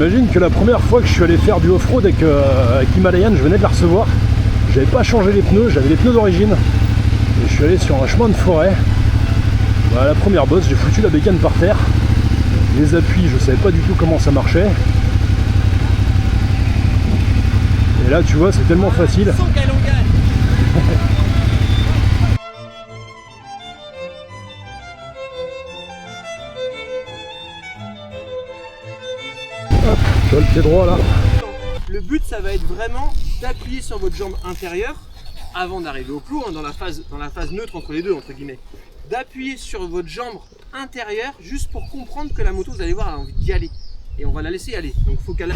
T'imagines que la première fois que je suis allé faire du off-road avec Himalayan, je venais de la recevoir. J'avais pas changé les pneus, j'avais les pneus d'origine. Et je suis allé sur un chemin de forêt. Bah, la première bosse, j'ai foutu la bécane par terre. Les appuis, je savais pas du tout comment ça marchait. Et là, tu vois, c'est tellement facile. Hop, tu vois le pied droit là. Le but, ça va être vraiment d'appuyer sur votre jambe intérieure avant d'arriver au clou, hein, dans la phase neutre entre les deux, entre guillemets. D'appuyer sur votre jambe intérieure juste pour comprendre que la moto, vous allez voir, elle a envie d'y aller. Et on va la laisser aller. Donc il faut qu'elle...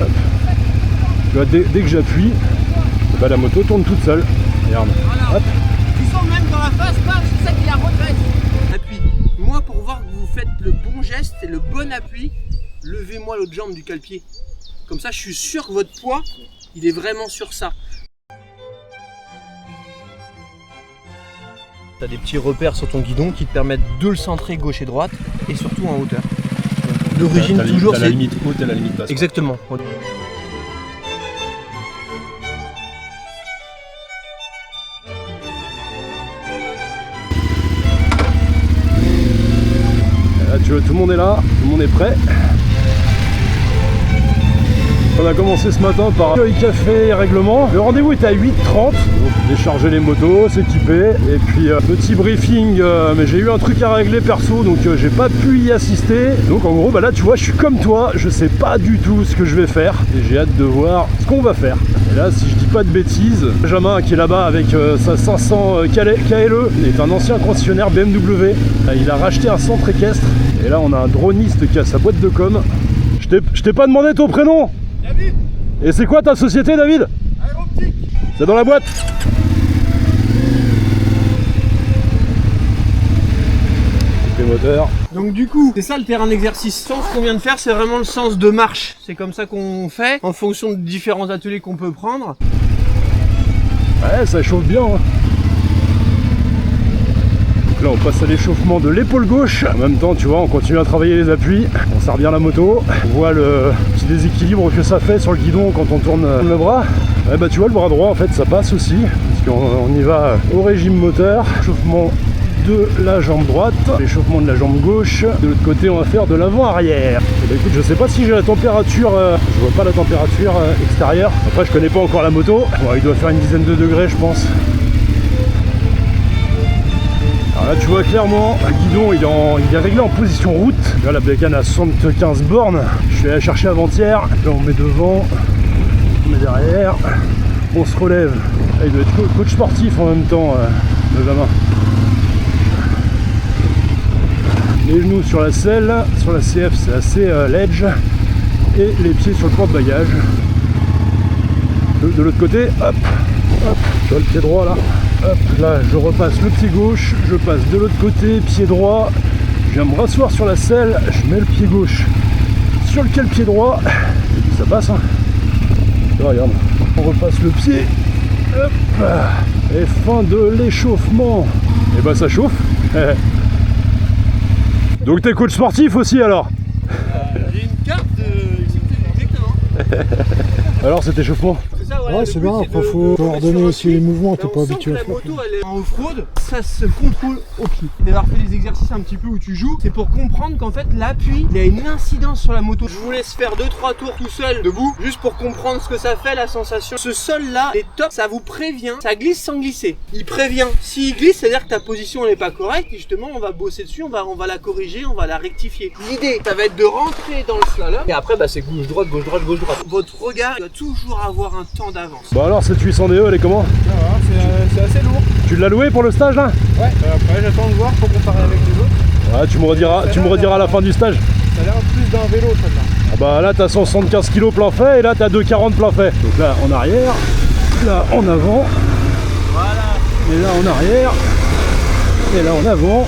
Hop. Tu vois, dès que j'appuie, bah, la moto tourne toute seule. Regarde. Voilà. Hop. Tu sens même dans la phase, c'est ça qui la redresse. Appuie. Moi, pour voir que vous faites le bon geste et le bon appui, levez-moi l'autre jambe du cale-pied. Comme ça, je suis sûr que votre poids, il est vraiment sur ça. Tu as des petits repères sur ton guidon qui te permettent de le centrer gauche et droite et surtout en hauteur. L'origine toujours, c'est la limite haute et la limite basse. Exactement. Là, tu vois, tout le monde est là, tout le monde est prêt. On a commencé ce matin par accueil café et règlement. Le rendez-vous était à 8h30, donc décharger les motos, s'équiper. Et puis petit briefing, mais j'ai eu un truc à régler perso, donc j'ai pas pu y assister. Donc en gros, bah là tu vois, je suis comme toi, je sais pas du tout ce que je vais faire. Et j'ai hâte de voir ce qu'on va faire. Et là, si je dis pas de bêtises, Benjamin qui est là-bas avec sa 500 KLE est un ancien concessionnaire BMW. Il a racheté un centre équestre. Et là, on a un droniste qui a sa boîte de com. Je t'ai pas demandé ton prénom. David. Et c'est quoi ta société, David? Aéroptique. C'est dans la boîte. Les moteurs. Donc du coup, c'est ça le terrain d'exercice. Le sens qu'on vient de faire, c'est vraiment le sens de marche. C'est comme ça qu'on fait, en fonction de différents ateliers qu'on peut prendre. Ouais, ça chauffe bien. Hein. Là on passe à l'échauffement de l'épaule gauche. En même temps tu vois on continue à travailler les appuis. On serre bien la moto. On voit le petit déséquilibre que ça fait sur le guidon quand on tourne le bras. Et bah tu vois le bras droit en fait ça passe aussi. Parce qu'on y va au régime moteur. Échauffement de la jambe droite. L'échauffement de la jambe gauche. De l'autre côté on va faire de l'avant-arrière. Et bah écoute je sais pas si j'ai la température. Je vois pas la température extérieure. Après je connais pas encore la moto. Bon, il doit faire une dizaine de degrés je pense. Là tu vois clairement le guidon il est réglé en position route. Là la bécane à 75 bornes. Je suis allé la chercher avant-hier. Là on met devant, on met derrière, on se relève. Là, il doit être coach sportif en même temps, Benjamin. Les genoux sur la selle, sur la CF c'est assez ledge. Et les pieds sur le porte-bagages. De l'autre côté, hop, hop, tu vois le pied droit là. Hop, là je repasse le pied gauche, je passe de l'autre côté, pied droit, je viens me rasseoir sur la selle, je mets le pied gauche sur lequel pied droit, et puis ça passe hein. Là, regarde, on repasse le pied, hop, et fin de l'échauffement, et bah ça chauffe. Donc t'es coach sportif aussi alors? J'ai une carte exactement. Alors cet échauffement? Ouais, c'est bien, après faut coordonner aussi les mouvements, t'es pas habitué à la faire. moto elle est en off-road, ça se contrôle au pied. D'avoir fait des exercices un petit peu où tu joues, c'est pour comprendre qu'en fait l'appui, il a une incidence sur la moto. Je vous laisse faire 2-3 tours tout seul, debout, juste pour comprendre ce que ça fait la sensation. Ce sol là est top, ça vous prévient, ça glisse sans glisser. Il prévient, s'il glisse, c'est-à-dire que ta position n'est pas correcte, et justement on va bosser dessus, on va la corriger, on va la rectifier. L'idée, ça va être de rentrer dans le slalom, et après bah c'est gauche-droite, gauche-droite, gauche-droite. Votre regard doit toujours avoir un temps d'avance. Bon alors cette 800 DE elle est comment? Ça va, c'est assez lourd. Tu l'as loué pour le stage là? Ouais, après j'attends de voir pour comparer avec les autres. Ouais, tu me rediras à la fin du stage. Ça a l'air plus d'un vélo celle-là. Ah bah là t'as 175 kg plein fait et là t'as 240 plein fait. Donc là en arrière, là en avant, Voilà. et là en arrière, et là en avant.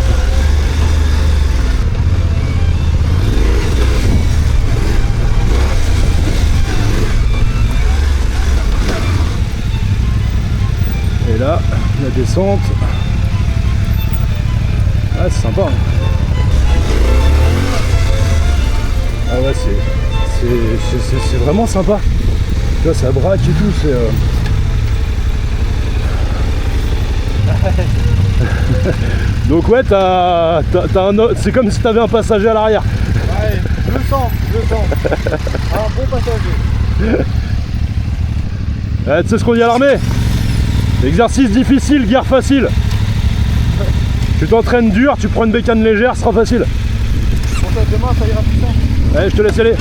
Et là, la descente. Ah c'est sympa. Hein. Ah ouais, c'est vraiment sympa. Tu vois, ça braque et tout, c'est... Donc ouais, c'est comme si t'avais un passager à l'arrière. Ouais, je le sens. Un bon passager. Tu sais ce qu'on dit à l'armée? Exercice difficile, guerre facile. Tu t'entraînes dur, tu prends une bécane légère, ce sera facile. Pour ça, demain, ça ira plus simple. Allez, je te laisse y aller.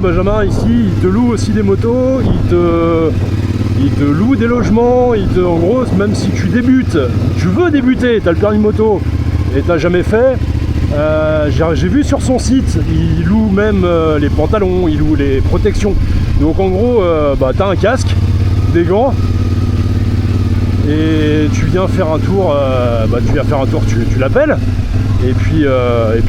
Benjamin, ici, il te loue aussi des motos, il te loue des logements, en gros, même si tu débutes, tu veux débuter, tu as le permis moto et tu n'as jamais fait, j'ai vu sur son site, il loue même les pantalons, il loue les protections. Donc en gros, tu as un casque, des gants, et tu viens faire un tour, tu l'appelles. Et puis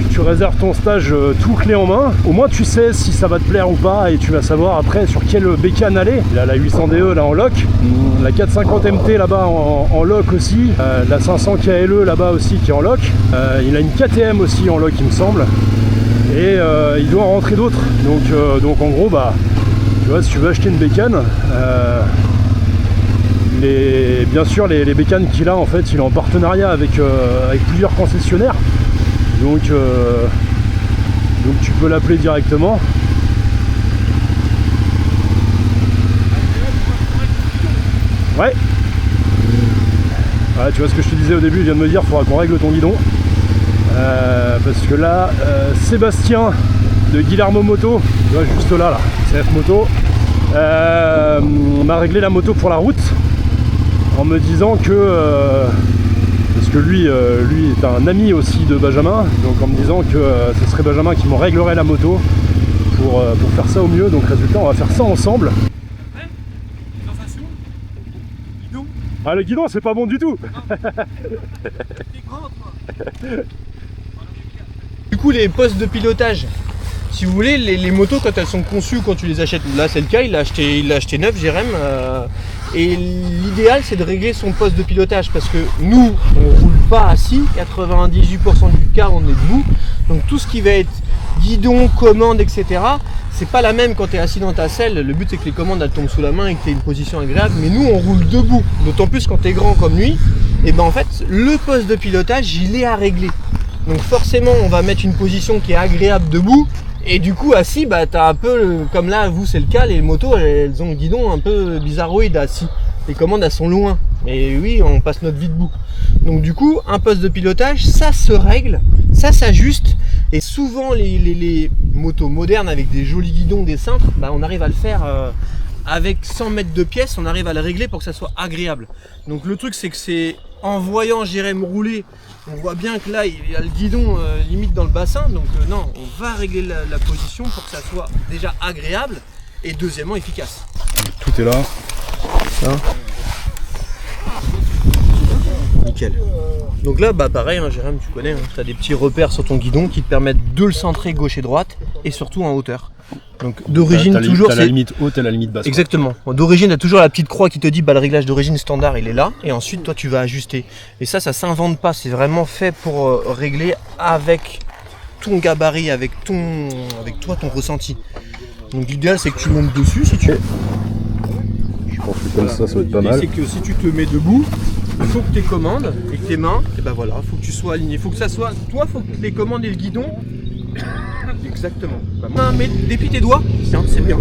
tu réserves ton stage tout clé en main. Au moins tu sais si ça va te plaire ou pas et tu vas savoir après sur quelle bécane aller. Il a la 800 DE là en loc, la 450 MT là-bas en loc aussi, la 500 KLE là-bas aussi qui est en loc. Il a une KTM aussi en loc il me semble. Et il doit en rentrer d'autres. Donc en gros tu vois si tu veux acheter une bécane, bien sûr les bécanes qu'il a en fait il est en partenariat avec plusieurs concessionnaires. Donc tu peux l'appeler directement. Ouais. Tu vois ce que je te disais au début, il vient de me dire qu'il faudra qu'on règle ton guidon. Parce que là, Sébastien de Guillermo Moto, tu vois juste là, CF Moto, m'a réglé la moto pour la route en me disant que parce que lui est un ami aussi de Benjamin, donc en me disant que ce serait Benjamin qui m'en réglerait la moto pour faire ça au mieux. Donc résultat, on va faire ça ensemble. Ah, le guidon c'est pas bon du tout. Du coup les postes de pilotage, si vous voulez, les motos quand elles sont conçues, quand tu les achètes, là c'est le cas, il l'a acheté neuf Jérém, et l'idéal c'est de régler son poste de pilotage parce que nous on roule pas assis, 98% du cas on est debout, donc tout ce qui va être guidon, commande, etc. c'est pas la même quand tu es assis dans ta selle. Le but c'est que les commandes elles tombent sous la main et que tu aies une position agréable, mais nous on roule debout, d'autant plus quand tu es grand comme lui, et ben en fait le poste de pilotage il est à régler. Donc forcément on va mettre une position qui est agréable debout. Et du coup assis, t'as un peu, comme là vous c'est le cas, les motos elles ont le guidon un peu bizarroïde assis. Les commandes elles sont loin. Et oui, on passe notre vie debout. Donc du coup, un poste de pilotage, ça se règle, ça s'ajuste. Et souvent les motos modernes avec des jolis guidons, des cintres, on arrive à le faire avec 100 mètres de pièce, on arrive à le régler pour que ça soit agréable. Donc le truc c'est que c'est en voyant Jérém rouler, on voit bien que là il y a le guidon limite dans le bassin, donc non, on va régler la position pour que ça soit déjà agréable et deuxièmement efficace. Tout est là. Ça. Nickel. Donc là pareil, Jérém tu connais, tu as des petits repères sur ton guidon qui te permettent de le centrer gauche et droite et surtout en hauteur. Donc d'origine toujours c'est la limite haute et la limite basse. Exactement. D'origine, tu as toujours la petite croix qui te dit le réglage d'origine standard il est là et ensuite toi tu vas ajuster. Et ça s'invente pas, c'est vraiment fait pour régler avec ton gabarit, avec toi ton ressenti. Donc l'idéal c'est que tu montes dessus si tu veux. Je pense que comme ça va être pas mal. C'est que si tu te mets debout, il faut que tes commandes et que tes mains, et voilà, il faut que tu sois aligné. Il faut que ça soit, toi, il faut que les commandes et le guidon. Exactement. Mais depuis tes doigts, c'est bien.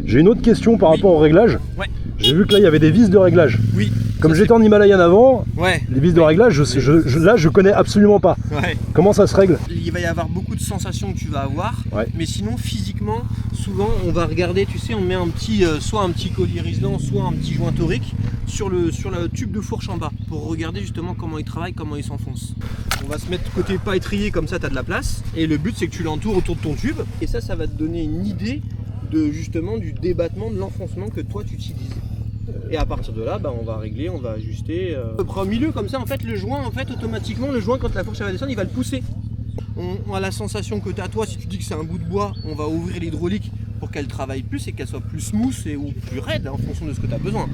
J'ai une autre question par rapport au réglage. Ouais. J'ai vu que là il y avait des vis de réglage. Oui. Comme j'étais en Himalayan avant, ouais. Les vis de réglage, là je connais absolument pas. Ouais. Comment ça se règle? Il va y avoir beaucoup de sensations que tu vas avoir, ouais. Mais sinon physiquement, souvent on va regarder, tu sais, on met un petit, soit un petit collier Riesland, soit un petit joint torique sur le tube de fourche en bas pour regarder justement comment il travaille, comment il s'enfonce. On va se mettre côté pas étrié comme ça, tu as de la place. Et le but c'est que tu l'entoures autour de ton tube et ça va te donner une idée de justement du débattement, de l'enfoncement que toi tu utilises. Et à partir de là, on va régler, on va ajuster. À peu près au milieu comme ça, en fait le joint, automatiquement le joint quand la fourche va descendre, il va le pousser. On a la sensation que tu as toi, si tu dis que c'est un bout de bois, on va ouvrir l'hydraulique pour qu'elle travaille plus et qu'elle soit plus smooth ou plus raide en fonction de ce que tu as besoin.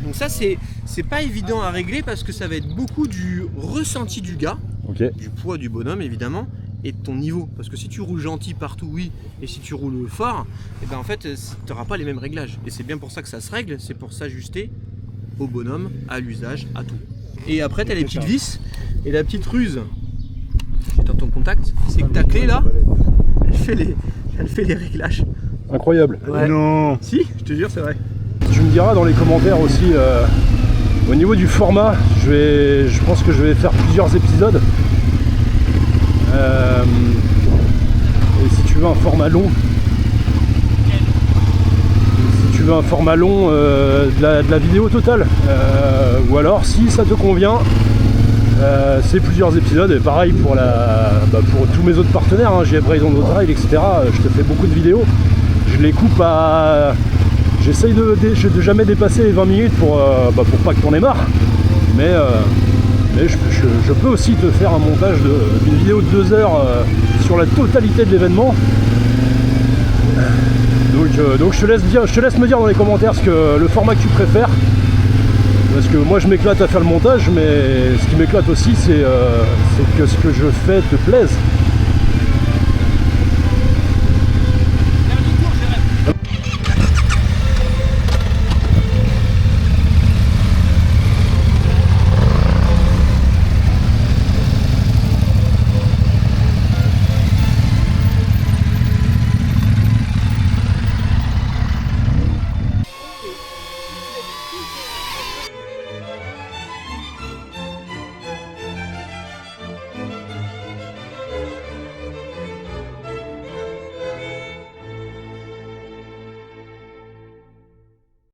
Donc ça c'est pas évident à régler parce que ça va être beaucoup du ressenti du gars. Ok. du poids du bonhomme évidemment et de ton niveau. Parce que si tu roules gentil partout, oui, et si tu roules fort, et ben en fait tu n'auras pas les mêmes réglages. Et c'est bien pour ça que ça se règle, c'est pour s'ajuster au bonhomme, à l'usage, à tout. Et après tu as les petites vis et la petite ruse. Dans ton contact, c'est que ta clé là, elle fait les réglages. Incroyable. Ouais. Non. Si, je te jure, c'est vrai. Tu me diras dans les commentaires aussi, au niveau du format, je pense que je vais faire plusieurs épisodes. Et si tu veux un format long, de la vidéo totale, ou alors si ça te convient, c'est plusieurs épisodes. Et pareil pour tous mes autres partenaires, hein, JF Race on Trail, etc. Je te fais beaucoup de vidéos, je les coupe à... J'essaye de jamais dépasser les 20 minutes pour pas que t'en aies marre, mais je peux aussi te faire un montage d'une vidéo de 2 heures sur la totalité de l'événement. Donc je te laisse me dire dans les commentaires le format que tu préfères, parce que moi je m'éclate à faire le montage, mais ce qui m'éclate aussi c'est que ce que je fais te plaise.